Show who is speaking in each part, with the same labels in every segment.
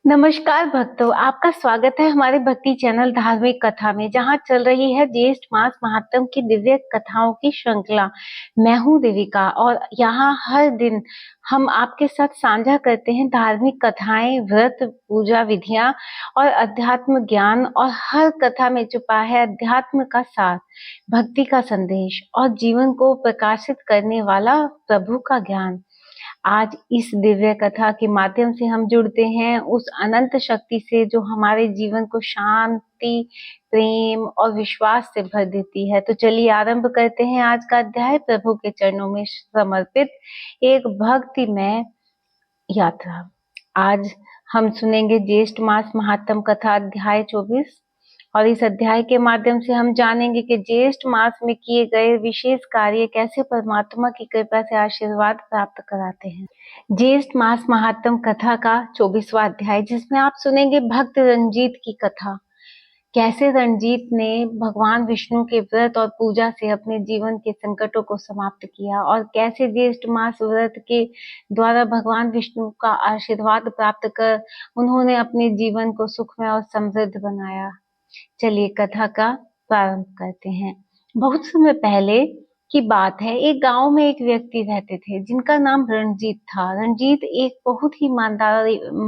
Speaker 1: नमस्कार भक्तों, आपका स्वागत है हमारे भक्ति चैनल धार्मिक कथा में, जहां चल रही है ज्येष्ठ मास महात्म की दिव्य कथाओं की श्रृंखला। मैं हूं देविका और यहाँ हर दिन हम आपके साथ साझा करते हैं धार्मिक कथाएं, व्रत, पूजा विधियां और अध्यात्म ज्ञान। और हर कथा में छुपा है अध्यात्म का सार, भक्ति का संदेश और जीवन को प्रकाशित करने वाला प्रभु का ज्ञान। आज इस दिव्य कथा के माध्यम से हम जुड़ते हैं उस अनंत शक्ति से जो हमारे जीवन को शांति, प्रेम और विश्वास से भर देती है। तो चलिए आरंभ करते हैं आज का अध्याय, प्रभु के चरणों में समर्पित एक भक्तिमय यात्रा। आज हम सुनेंगे ज्येष्ठ मास महात्म कथा अध्याय 24 और इस अध्याय के माध्यम से हम जानेंगे कि ज्येष्ठ मास में किए गए विशेष कार्य कैसे परमात्मा की कृपा से आशीर्वाद प्राप्त कराते हैं। ज्येष्ठ मास महात्म कथा का 24वां अध्याय, जिसमें आप सुनेंगे भक्त रंजीत की कथा। कैसे रंजीत ने भगवान विष्णु के व्रत और पूजा से अपने जीवन के संकटों को समाप्त किया और कैसे ज्येष्ठ मास व्रत के द्वारा भगवान विष्णु का आशीर्वाद प्राप्त कर उन्होंने अपने जीवन को सुखमय और समृद्ध बनाया। चलिए कथा का प्रारंभ करते हैं। बहुत समय पहले की बात है, एक गांव में एक व्यक्ति रहते थे जिनका नाम रंजीत था। रंजीत एक बहुत ही ईमानदार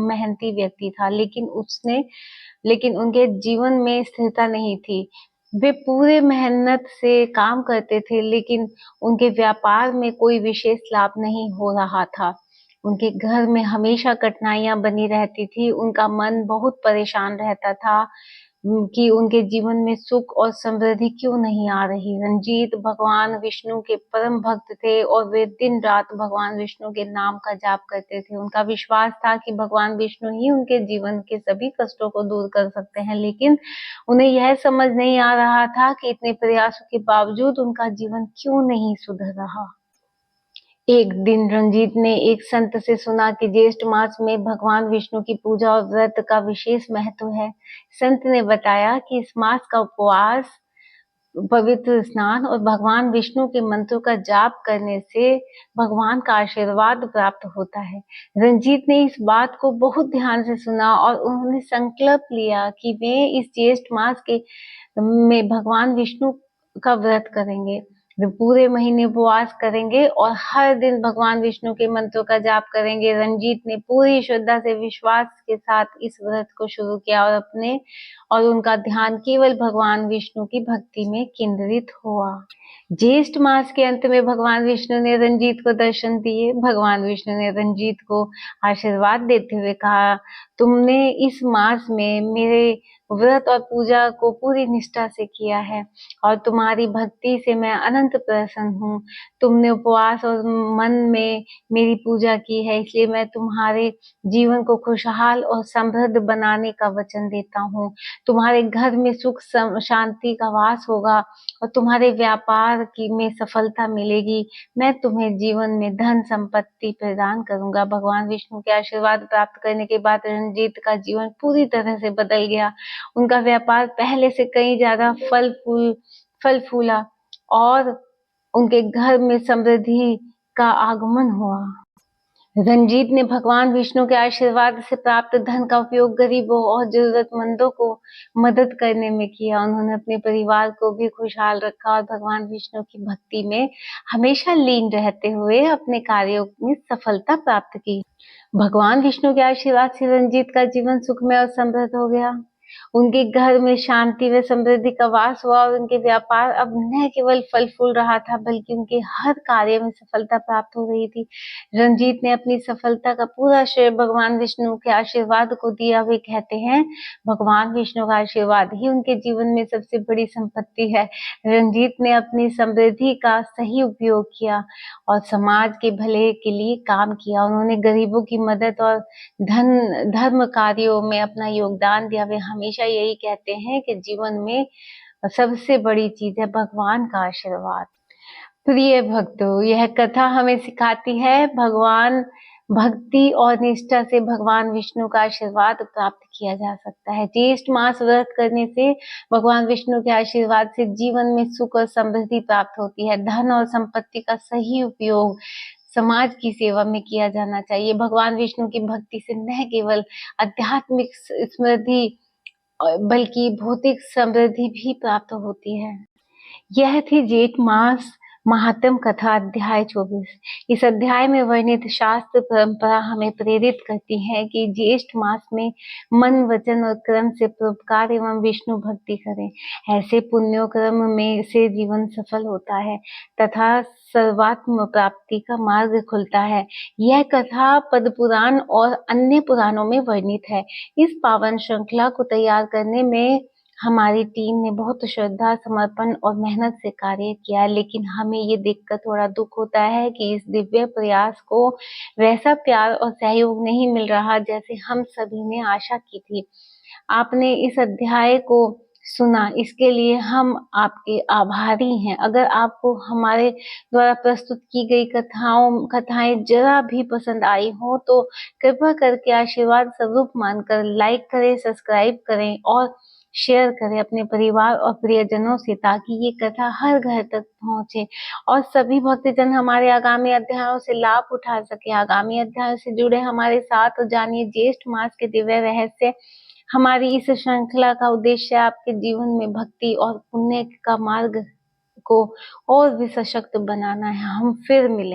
Speaker 1: मेहनती व्यक्ति था, लेकिन उनके जीवन में स्थिरता नहीं थी। वे पूरे मेहनत से काम करते थे, लेकिन उनके व्यापार में कोई विशेष लाभ नहीं हो रहा था। उनके घर में हमेशा कठिनाइयां बनी रहती थी। उनका मन बहुत परेशान रहता था कि उनके जीवन में सुख और समृद्धि क्यों नहीं आ रही। रंजीत भगवान विष्णु के परम भक्त थे और वे दिन रात भगवान विष्णु के नाम का जाप करते थे। उनका विश्वास था कि भगवान विष्णु ही उनके जीवन के सभी कष्टों को दूर कर सकते हैं, लेकिन उन्हें यह समझ नहीं आ रहा था कि इतने प्रयासों के बावजूद उनका जीवन क्यों नहीं सुधर रहा। एक दिन रंजीत ने एक संत से सुना कि ज्येष्ठ मास में भगवान विष्णु की पूजा और व्रत का विशेष महत्व है। संत ने बताया कि इस मास का उपवास, पवित्र स्नान और भगवान विष्णु के मंत्रों का जाप करने से भगवान का आशीर्वाद प्राप्त होता है। रंजीत ने इस बात को बहुत ध्यान से सुना और उन्होंने संकल्प लिया कि वे इस ज्येष्ठ मास के में भगवान विष्णु का व्रत करेंगे। वे पूरे महीने उपवास करेंगे और हर दिन भगवान विष्णु के मंत्रों का जाप करेंगे। रंजीत ने पूरी श्रद्धा से, विश्वास के साथ इस व्रत को शुरू किया और उनका ध्यान केवल भगवान विष्णु की भक्ति में केंद्रित हुआ। ज्येष्ठ मास के अंत में भगवान विष्णु ने रंजीत को दर्शन दिए। भगवान विष्णु ने रंजीत को आशीर्वाद देते हुए कहा, तुमने इस मास में मेरे व्रत और पूजा को पूरी निष्ठा से किया है और तुम्हारी भक्ति से मैं अनंत प्रसन्न हूँ। तुमने उपवास और मन में मेरी पूजा की है, इसलिए मैं तुम्हारे जीवन को खुशहाल और समृद्ध बनाने का वचन देता हूँ। तुम्हारे घर में सुख शांति का वास होगा और तुम्हारे व्यापार की में सफलता मिलेगी। मैं तुम्हें जीवन में धन संपत्ति प्रदान करूंगा। भगवान विष्णु के आशीर्वाद प्राप्त करने के बाद रंजीत का जीवन पूरी तरह से बदल गया। उनका व्यापार पहले से कहीं ज्यादा फल फूला और उनके घर में समृद्धि का आगमन हुआ। रंजीत ने भगवान विष्णु के आशीर्वाद से प्राप्त धन का उपयोग गरीबों और जरूरतमंदों को मदद करने में किया। उन्होंने अपने परिवार को भी खुशहाल रखा और भगवान विष्णु की भक्ति में हमेशा लीन रहते हुए अपने कार्यों में सफलता प्राप्त की। भगवान विष्णु के आशीर्वाद से रंजीत का जीवन सुखमय और समृद्ध हो गया। उनके घर में शांति व समृद्धि का वास हुआ और उनके व्यापार अब न केवल फल फूल रहा था, बल्कि उनके हर कार्य में सफलता प्राप्त हो रही थी। रंजीत ने अपनी सफलता का पूरा श्रेय भगवान विष्णु के आशीर्वाद को दिया। वे कहते हैं, भगवान विष्णु का आशीर्वाद ही उनके जीवन में सबसे बड़ी संपत्ति है। रंजीत ने अपनी समृद्धि का सही उपयोग किया और समाज के भले के लिए काम किया। उन्होंने गरीबों की मदद और धर्म कार्यों में अपना योगदान दिया। वे हमेशा यही कहते हैं कि जीवन में सबसे बड़ी चीज है भगवान का आशीर्वाद। प्रिय भक्तों, यह कथा हमें सिखाती है भगवान भक्ति और निष्ठा से भगवान विष्णु का आशीर्वाद प्राप्त किया जा सकता है। ज्येष्ठ मास व्रत करने से भगवान विष्णु के आशीर्वाद से जीवन में सुख और समृद्धि प्राप्त होती है। धन और संपत्ति का सही उपयोग समाज की सेवा में किया जाना चाहिए। भगवान विष्णु की भक्ति से न केवल आध्यात्मिक समृद्धि बल्कि भौतिक समृद्धि भी प्राप्त होती है। यह थी जेठ मास महात्म कथा अध्याय 24। इस अध्याय में वर्णित शास्त्र परंपरा हमें प्रेरित करती है कि ज्येष्ठ मास में मन, वचन और कर्म से परोपकार एवं विष्णु भक्ति करें। ऐसे पुण्यों कर्म में से जीवन सफल होता है तथा सर्वात्म प्राप्ति का मार्ग खुलता है। यह कथा पद्म पुराण और अन्य पुराणों में वर्णित है। इस पावन श्रृंखला को तैयार करने में हमारी टीम ने बहुत श्रद्धा, समर्पण और मेहनत से कार्य किया, लेकिन हमें ये देखकर थोड़ा दुख होता है कि इस दिव्य प्रयास को वैसा प्यार और सहयोग नहीं मिल रहा जैसे हम सभी ने आशा की थी। आपने इस अध्याय को सुना, इसके लिए हम आपके आभारी हैं। अगर आपको हमारे द्वारा प्रस्तुत की गई कथाएं जरा भी पसंद आई हो तो कृपया करके आशीर्वाद स्वरूप मानकर लाइक करें, सब्सक्राइब करें और शेयर करें अपने परिवार और प्रियजनों से, ताकि ये कथा हर घर तक पहुंचे और सभी भक्तजन हमारे आगामी अध्यायों से लाभ उठा सके। आगामी अध्यायों से जुड़े हमारे साथ और जानिए ज्येष्ठ मास के दिव्य रहस्य। हमारी इस श्रृंखला का उद्देश्य आपके जीवन में भक्ति और पुण्य का मार्ग को और भी सशक्त बनाना है। हम फिर मिलेंगे।